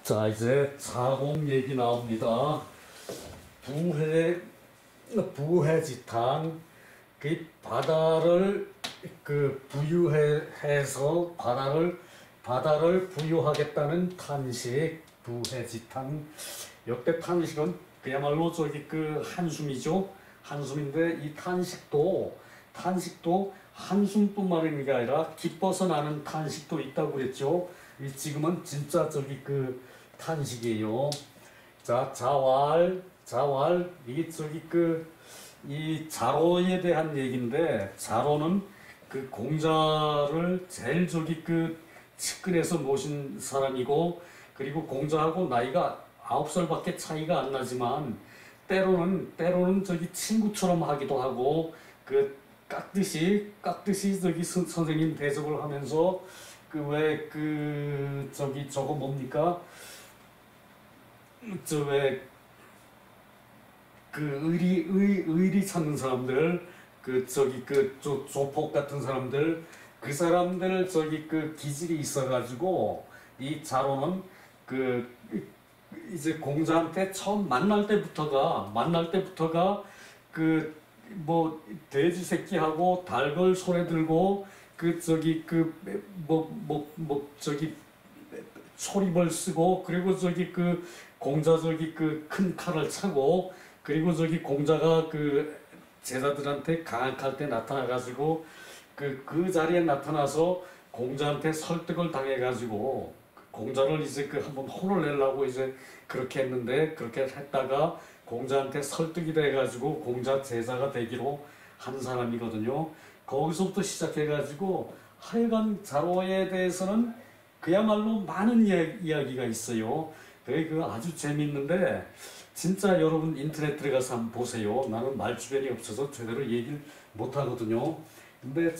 자, 이제 자공 얘기 나옵니다. 부해지탄, 그 바다를 부유해서 바다를 부유하겠다는 탄식, 부해지탄. 역대 탄식은 그야말로 한숨이죠. 한숨인데 이 탄식도 한숨뿐만이 아니라 기뻐서 나는 탄식도 있다고 그랬죠. 지금은 진짜 탄식이에요. 자, 자왈, 이게 이 자로에 대한 얘기인데, 자로는 공자를 제일 측근에서 모신 사람이고, 그리고 공자하고 나이가 9살밖에 차이가 안 나지만, 때로는 친구처럼 하기도 하고, 깍듯이 선생님 대접을 하면서, 저거 뭡니까? 의리 찾는 사람들, 조폭 같은 사람들, 그 사람들 기질이 있어가지고, 이 자로는 이제 공자한테 처음 만날 때부터가, 돼지 새끼하고 닭을 손에 들고, 초립을 쓰고, 그리고 공자 큰 칼을 차고, 그리고 공자가 제자들한테 강학할 때 나타나가지고, 그 자리에 나타나서 공자한테 설득을 당해가지고, 공자를 이제 한번 혼을 내려고 이제 그렇게 했는데, 그렇게 했다가 공자한테 설득이 돼가지고 공자 제자가 되기로 한 사람이거든요. 거기서부터 시작해가지고 하여간 자로에 대해서는 그야말로 많은 이야기가 있어요. 아주 재밌는데 진짜 여러분 인터넷 들어가서 한번 보세요. 나는 말주변이 없어서 제대로 얘기를 못 하거든요. 근데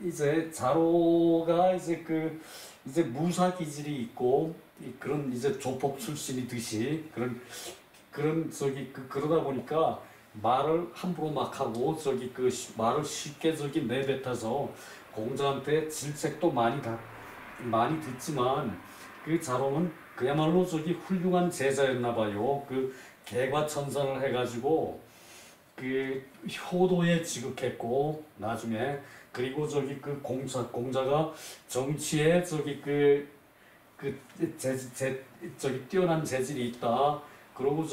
이제 자로가 이제 무사 기질이 있고 그런 이제 조폭 출신이듯이 그러다 보니까 말을 함부로 막 하고 말을 쉽게 내뱉어서 공자한테 질책도 많이 듣지만 자로는 그야말로 훌륭한 제자였나 봐요. 개과천선을 해가지고 효도에 지극했고 나중에 그리고 공자가 정치에 뛰어난 재질이 있다. 그러고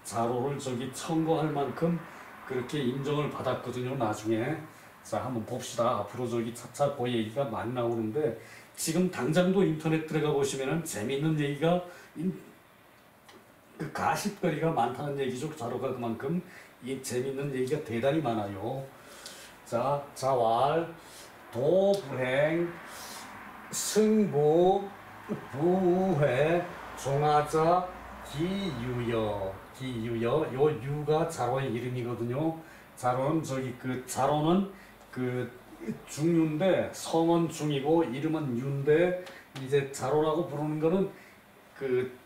자로를 청구할 만큼 그렇게 인정을 받았거든요, 나중에. 자, 한번 봅시다. 앞으로 차차 그 얘기가 많이 나오는데, 지금 당장도 인터넷 들어가 보시면은 재미있는 얘기가, 가십거리가 많다는 얘기죠. 자로가 그만큼 재미있는 얘기가 대단히 많아요. 자, 자왈, 도불행, 승부, 부회, 종하자, 기유여, 요 유가 자로의 이름이거든요. 자로는 자로는 중유인데, 성은 중이고 이름은 유인데, 이제 자로라고 부르는 거는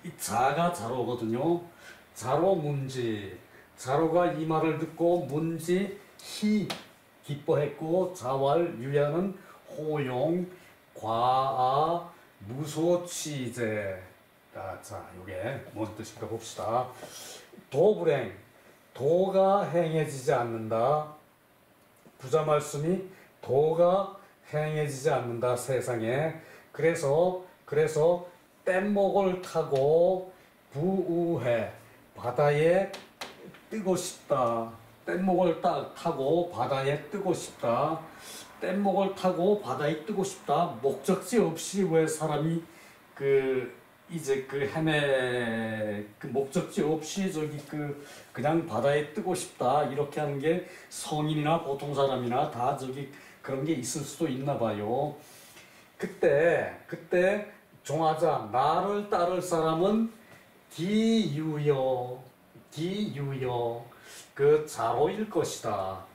이 자가 자로거든요. 자로 문지, 자로가 이 말을 듣고 문지 희 기뻐했고, 자왈 유야는 호용 과아 무소취제. 자, 요게 뭔 뜻인가 봅시다. 도불행, 도가 행해지지 않는다. 부자 말씀이 도가 행해지지 않는다, 세상에. 그래서 뗏목을 타고 부우해, 바다에 뜨고 싶다. 뗏목을 타고 바다에 뜨고 싶다. 뗏목을 타고 바다에 뜨고 싶다. 목적지 없이 왜 사람이 목적지 없이 그냥 바다에 뜨고 싶다. 이렇게 하는 게 성인이나 보통 사람이나 다 그런 게 있을 수도 있나 봐요. 그때 종하자, 나를 따를 사람은 기유여, 자로일 것이다.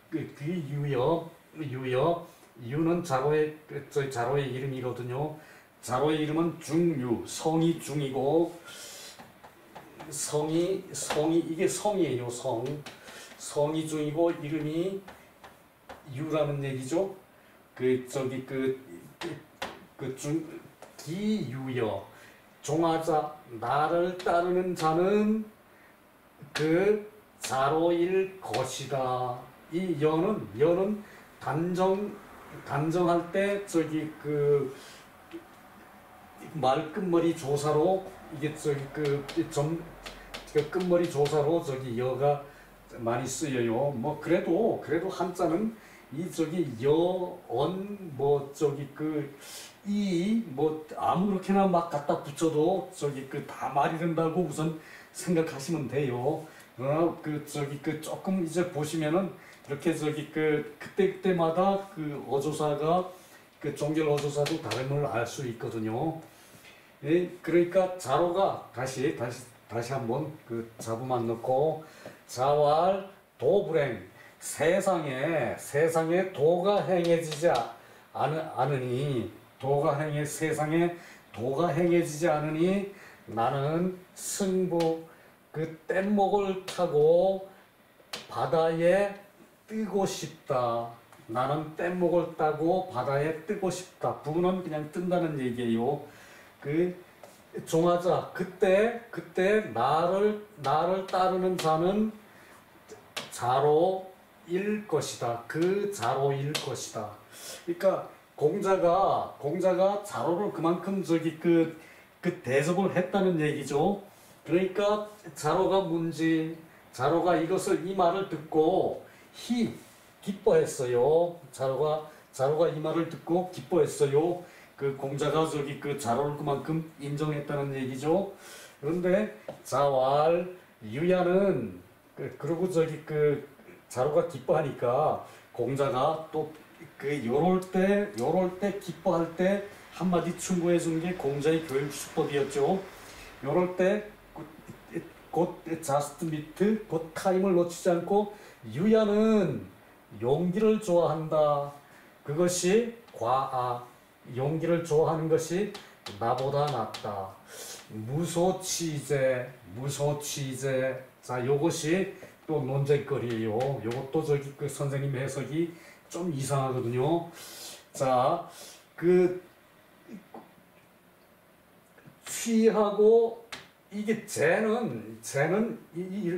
유는 자로의 이름이거든요. 자로의 이름은 중유, 성이 중이고, 이게 성이에요, 성이 중이고, 이름이 유라는 얘기죠. 기유여. 종하자 나를 따르는 자는 그 자로일 것이다. 이 여는 단정할 때 저기 그 말끝머리 조사로 이게 저기 그 끝머리 조사로 저기 여가 많이 쓰여요. 뭐 그래도 한자는 이 저기 여언 뭐 저기 그 이 뭐 아무렇게나 막 갖다 붙여도 저기 그 다 말이 된다고 우선 생각하시면 돼요. 그러나 그 저기 그 조금 이제 보시면은 이렇게 저기 그 그때마다 그 어조사가 그 종결 어조사도 다름을 알 수 있거든요. 예, 그러니까 자로가 다시 한번 그 자부만 넣고 자왈 도불행 세상에 도가 행해지지 않으니 세상에 도가 행해지지 않으니 나는 승부 그 뗏목을 타고 바다에 뜨고 싶다. 나는 뗏목을 타고 바다에 뜨고 싶다. 부는 그냥 뜬다는 얘기예요. 그 종하자 그때 나를 따르는 자는 자로일 것이다. 그 자로일 것이다. 그러니까 공자가 자로를 그만큼 저기 그 대접을 했다는 얘기죠. 그러니까 자로가 뭔지 자로가 이 말을 듣고 기뻐했어요. 자로가 이 말을 듣고 기뻐했어요. 그 공자가 저기 그 자로를 그만큼 인정했다는 얘기죠. 그런데 자왈 유야는 그리고 저기 그 자로가 기뻐하니까 공자가 또 그 요럴 때 기뻐할 때 한마디 충고해 주는 게 공자의 교육 수법이었죠. 요럴 때 곧 자스트 미트 곧 타임을 놓치지 않고 유야는 용기를 좋아한다. 그것이 과아 용기를 좋아하는 것이 나보다 낫다. 무소치제. 자, 요것이 또 논쟁거리예요. 요것도 저기 그 선생님 해석이 좀 이상하거든요. 자, 그 취하고 이게 재는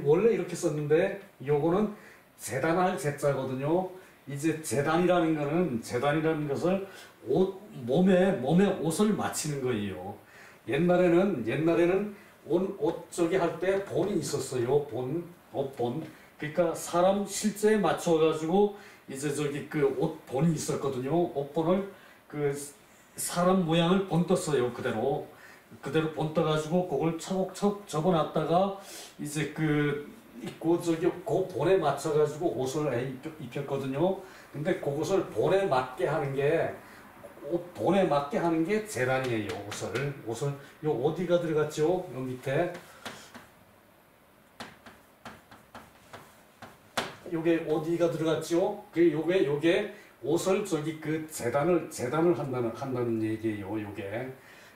원래 이렇게 썼는데 요거는 재단할 재자거든요. 이제 재단이라는 것을 몸에 옷을 맞추는 거예요. 옛날에는 옷 저기 할 때 본이 있었어요. 옷본. 그러니까 사람 실제에 맞춰가지고 이제 저기 그 옷 본이 있었거든요. 옷본을 그 사람 모양을 본 떴어요. 그대로 본 떠가지고 그걸 차곡차곡 접어놨다가 이제 그 본에 맞춰가지고 옷을 입혔거든요. 근데 그것을 본에 맞게 하는 게 재단이에요. 옷을 요 어디가 들어갔죠? 요 밑에 요게 어디가 들어갔죠? 요게 옷을 저기 그 재단을 한다는 얘기예요.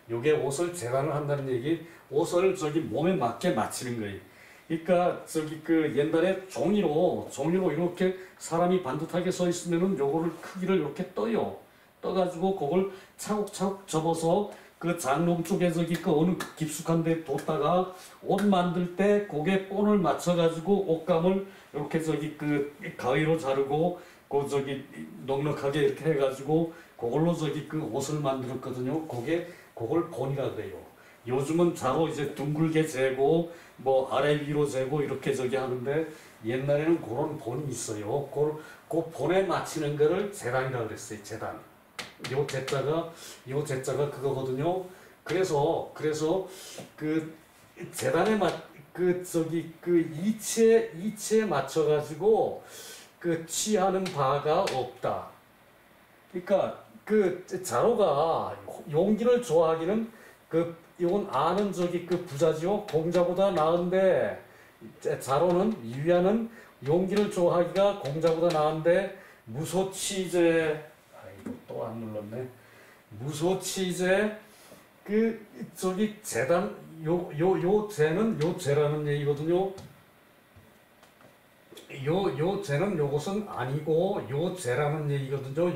요게 옷을 재단을 한다는 얘기, 옷을 저기 몸에 맞게 맞추는 거예요. 그러니까 저기 그 옛날에 종이로 이렇게 사람이 반듯하게 서 있으면은 요거를 크기를 이렇게 떠가지고 그걸 차곡차곡 접어서 그 장롱 쪽에 저기 그 어느 깊숙한 데 뒀다가 옷 만들 때 고개 본을 맞춰가지고 옷감을 이렇게 저기 그 가위로 자르고 그 저기 넉넉하게 이렇게 해가지고 그걸로 저기 그 옷을 만들었거든요. 그걸 본이라 그래요. 요즘은 자로 이제 둥글게 재고 뭐 아래 위로 재고 이렇게 저기 하는데 옛날에는 그런 본이 있어요. 그 본에 맞추는 거를 재단이라 그랬어요. 재단. 요 제자가 그거거든요. 그래서 그 재단에 그 이치에 맞춰가지고 그 취하는 바가 없다. 그러니까 그 자로가 용기를 좋아하기는 이건 아는 저기 그 부자지요. 공자보다 나은데 자로는 유야는 용기를 좋아하기가 공자보다 나은데 무소치제. 또 안 눌렀네. 무소치제 그 저기 재단 요 재라는 얘기거든요. 요 재는 요것은 아니고 요 재라는 얘기거든요.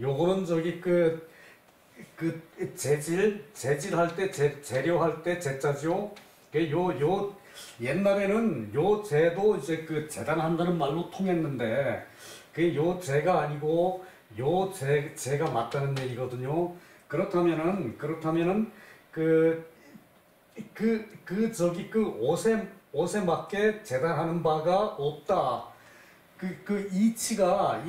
요거는 저기 그 그 재질할 때 재료할 때 재자죠. 요 옛날에는 요 재도 이제 그 재단한다는 말로 통했는데 그 요 재가 아니고 요 재가 맞다는 얘기거든요. 그렇다면은 그 옷에 맞게 재단하는 바가 없다. 이치가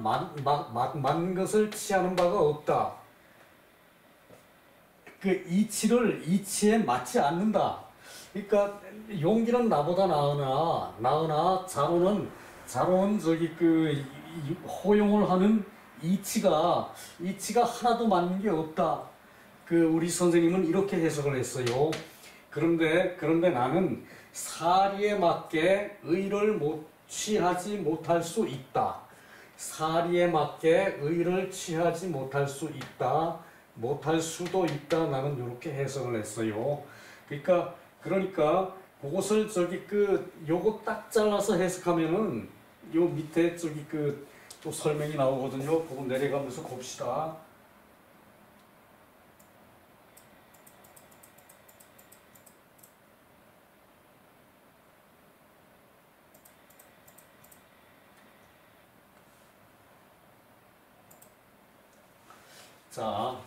맞는 것을 취하는 바가 없다. 이치에 맞지 않는다. 그러니까 용기는 나보다 나으나 자로는 허용을 하는 이치가 하나도 맞는 게 없다. 우리 선생님은 이렇게 해석을 했어요. 그런데 나는 사리에 맞게 의를 취하지 못할 수 있다. 사리에 맞게 의를 취하지 못할 수 있다. 못할 수도 있다. 나는 이렇게 해석을 했어요. 그러니까 그것을 요거 딱 잘라서 해석하면은 요 밑에 또 설명이 나오거든요. 그거 내려가면서 봅시다. 자,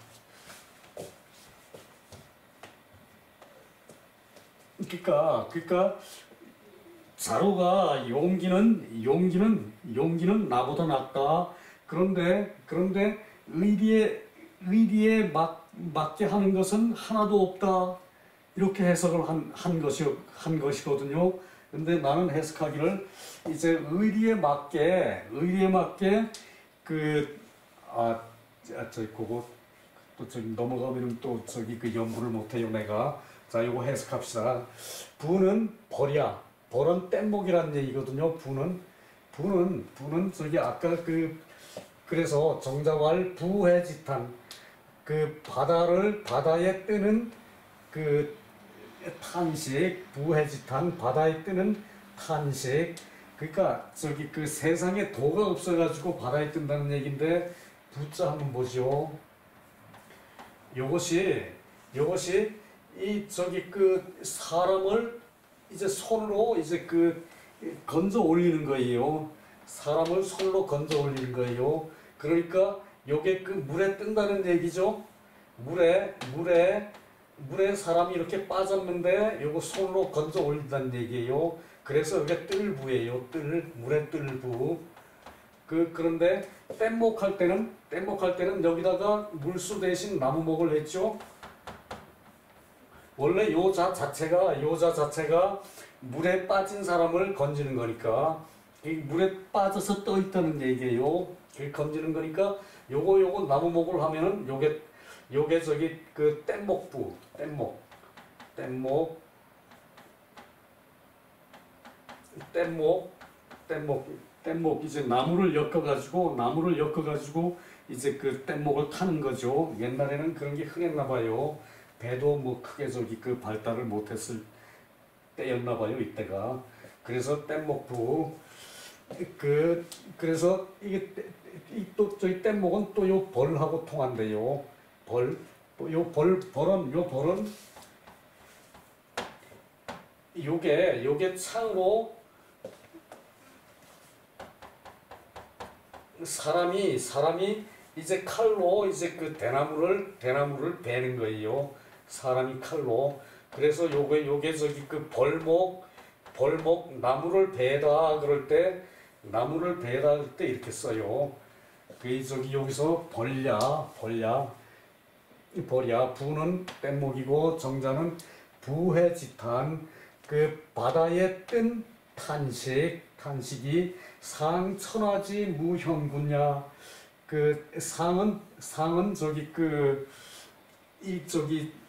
그러니까 자로가 용기는 나보다 낫다. 그런데 의리에 맞게 하는 것은 하나도 없다. 이렇게 해석을 한 것이거든요. 근데 나는 해석하기를 이제 의리에 맞게 그거 또 넘어가면은 또 연구를 못해요 내가. 자, 요거 해석합시다. 부는 벌은 뗏목이라는 얘기거든요. 부는 아까 그래서 정자왈 부해지탄 바다에 뜨는 탄식, 부해지탄 바다에 뜨는 탄식. 그러니까 세상에 도가 없어가지고 바다에 뜬다는 얘기인데 부자 한번 보죠. 요것이 사람을 이제 손으로 건져 올리는 거예요. 사람을 손으로 건져 올리는 거예요. 그러니까 요게 물에 뜬다는 얘기죠. 물에 사람이 이렇게 빠졌는데 요거 손으로 건져 올린다는 얘기예요. 그래서 이게 뜰부예요. 물에 뜰부. 그런데 뗏목할 때는 여기다가 물수 대신 나무목을 했죠. 원래 요자 자체가 물에 빠진 사람을 건지는 거니까 물에 빠져서 떠 있다는 얘기예요. 건지는 거니까 요거 나무목을 하면은 요게 뗏목부 뗏목 이제 나무를 엮어가지고 이제 뗏목을 타는 거죠. 옛날에는 그런 게 흔했나 봐요. 배도 크게 발달을 못했을 때였나 봐요 이때가. 그래서 뗏목부. 그래서 이게 또 뗏목은 또 요 벌하고 통한대요. 벌은 요게 창으로 사람이 이제 칼로 이제 대나무를 베는 거예요. 사람이 칼로. 그래서 요게 벌목 나무를 베다 그럴 때 이렇게 써요. 여기서 벌야 부는 뗏목이고 정자는 부해지탄 바다에 뜬 탄식이 상천하지 무현군야. 상은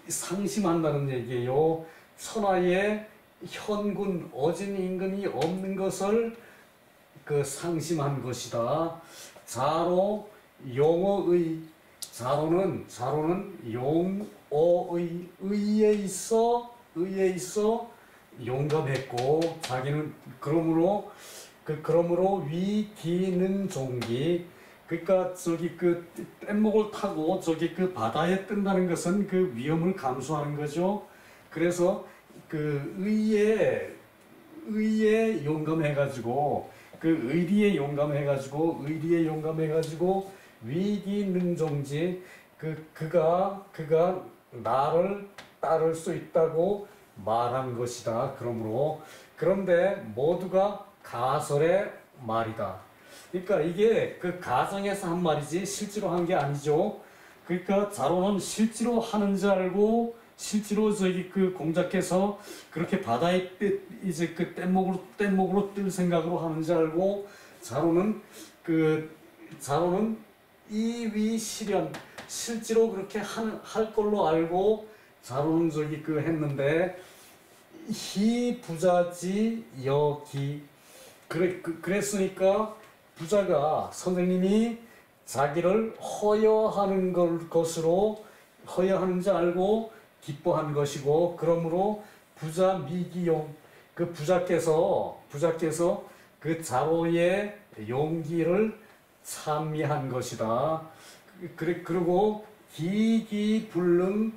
상심한다는 얘기예요. 천하에 현군 어진 임금이 없는 것을 상심한 것이다. 자로 용어의 자로는 용어의 의에 있어 용감했고 자기는 그러므로 위기는 종기 그러니까 저기 그 뗏목을 타고 저기 그 바다에 뜬다는 것은 그 위험을 감수하는 거죠. 그래서 그 의에 용감해가지고 그 의리에 용감해가지고 위기 능정지 그가 나를 따를 수 있다고 말한 것이다. 그런데 모두가 가설의 말이다. 그러니까 이게 그 가정에서 한 말이지 실제로 한 게 아니죠. 그러니까 자로는 실제로 하는 줄 알고 실제로 저기 그 공작해서 그렇게 바다에 이제 그 뗏목으로 뜰 생각으로 하는 줄 알고 자로는 이위 실현 실제로 그렇게 할 걸로 알고 자로는 저기 그 했는데 히 부자지 여기 그랬으니까 부자가 선생님이 자기를 허여하는 것으로 허여하는 줄 알고 기뻐한 것이고 그러므로 부자 미기용 그 부자께서 그 자로의 용기를 찬미한 것이다. 그리고 기기불능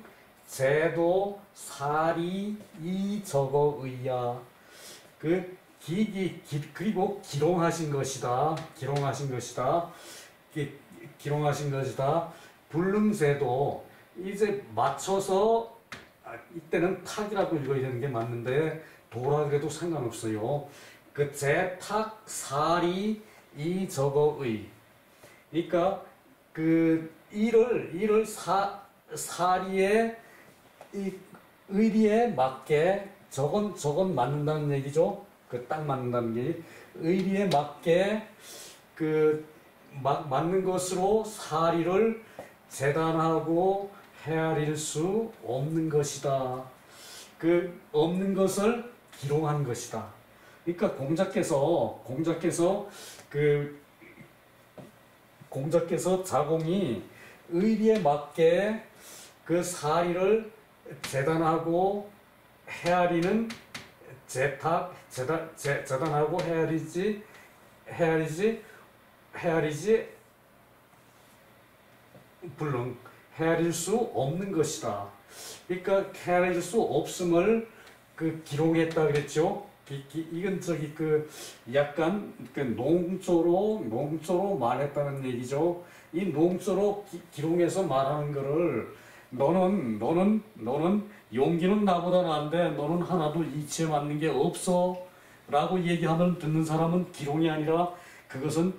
제도 사리 이적어의야 그 그리고 기롱하신 것이다. 불능제도 이제 맞춰서 이때는 탁이라고 읽어야 되는 게 맞는데 도라 그래도 상관없어요. 그 제탁 사리 이적어의 그러니까 그 일을 사리에 이 의리에 맞게 저건 맞는다는 얘기죠. 그 딱 맞는다는 게 의리에 맞게 그 맞는 것으로 사리를 재단하고 헤아릴 수 없는 것이다. 그 없는 것을 기롱한 것이다. 그러니까 공자께서 자공이 의리에 맞게 그 사리를 재단하고 헤아리는 재단하고 헤아리지 물론 헤아릴 수 없는 것이다. 그러니까 헤아릴 수 없음을 그 기록했다 그랬죠. 이건 저기 그 약간 그 농조로 말했다는 얘기죠. 이 농조로 기록해서 말하는 거를 너는 용기는 나보다 나은데 너는 하나도 이치에 맞는 게 없어 라고 얘기하면 듣는 사람은 기롱이 아니라 그것은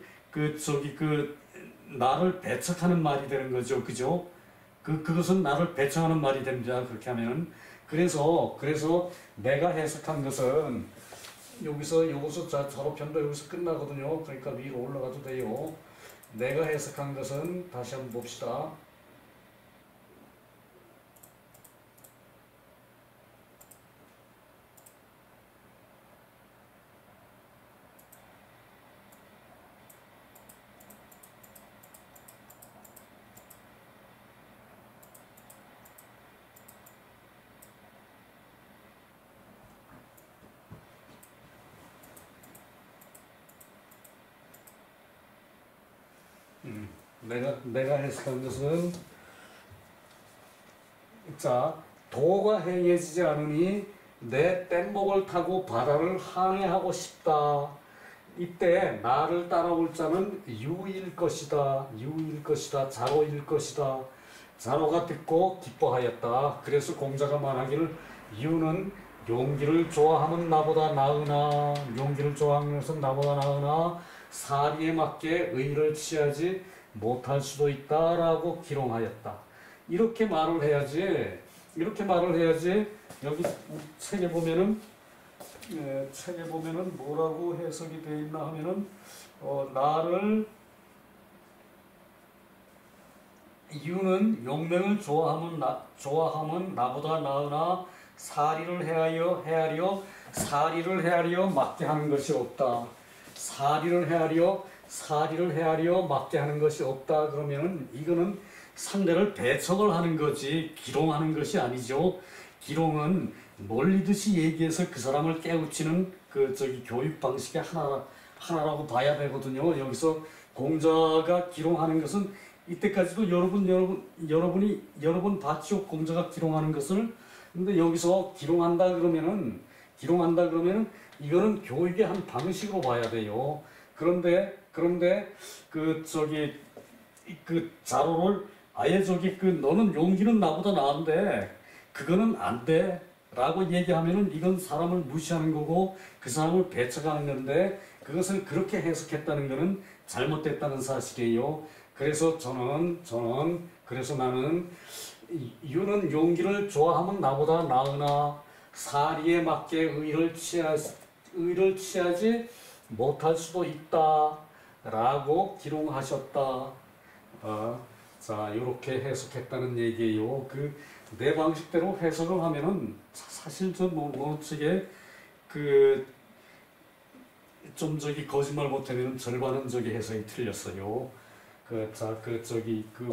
나를 배척하는 말이 되는 거죠. 그죠? 그것은 나를 배척하는 말이 됩니다. 그렇게 하면. 그래서 내가 해석한 것은 여기서 자로편도 여기서 끝나거든요. 그러니까 위로 올라가도 돼요. 내가 해석한 것은 다시 한번 봅시다. 내가 해석한 것은 도가 행해지지 않으니 내 뗏목을 타고 바다를 항해하고 싶다. 이때 나를 따라올 자는 유일 것이다. 자로일 것이다. 자로가 듣고 기뻐하였다. 그래서 공자가 말하기를 유는 용기를 좋아하면 나보다 나으나 사리에 맞게 의를 취하지 못할 수도 있다라고 기롱하였다. 이렇게 말을 해야지 여기 책에 보면은 뭐라고 해석이 되어 있나 하면은 유는 용맹을 좋아하면 나보다 나으나 사리를 헤아려 맞게 하는 것이 없다. 사리를 헤아려 맞게 하는 것이 없다. 그러면은 이거는 상대를 배척을 하는 거지 기롱하는 것이 아니죠. 기롱은 놀리듯이 얘기해서 그 사람을 깨우치는 교육 방식의 하나라고 봐야 되거든요. 여기서 공자가 기록하는 것은 이때까지도 여러 번 봤죠. 공자가 기록하는 것을. 근데 여기서 기록한다 그러면은 이거는 교육의 한 방식으로 봐야 돼요. 그런데 그 자료를 아예 너는 용기는 나보다 나은데 그거는 안 돼. 라고 얘기하면은 이건 사람을 무시하는 거고 그 사람을 배척하는 건데 그것을 그렇게 해석했다는 것은 잘못됐다는 사실이에요. 그래서 나는 이유는 용기를 좋아하면 나보다 나으나 사리에 맞게 의를 취하지 못할 수도 있다. 라고 기록하셨다. 자, 이렇게 해석했다는 얘기예요. 내 방식대로 해석을 하면은 사실 거짓말 못하면 절반은 해석이 틀렸어요.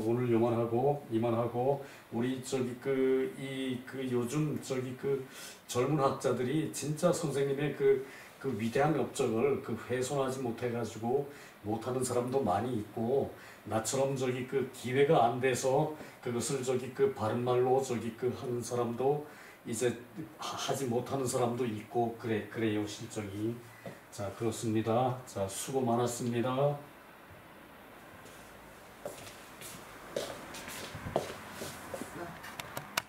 오늘 이만하고 우리 요즘 젊은 학자들이 진짜 선생님의 그 위대한 업적을 훼손하지 못해가지고 못하는 사람도 많이 있고 나처럼 기회가 안 돼서 그것을 바른말로 하는 사람도 이제 하지 못하는 사람도 있고 그래요 실정이. 자, 그렇습니다. 자, 수고 많았습니다.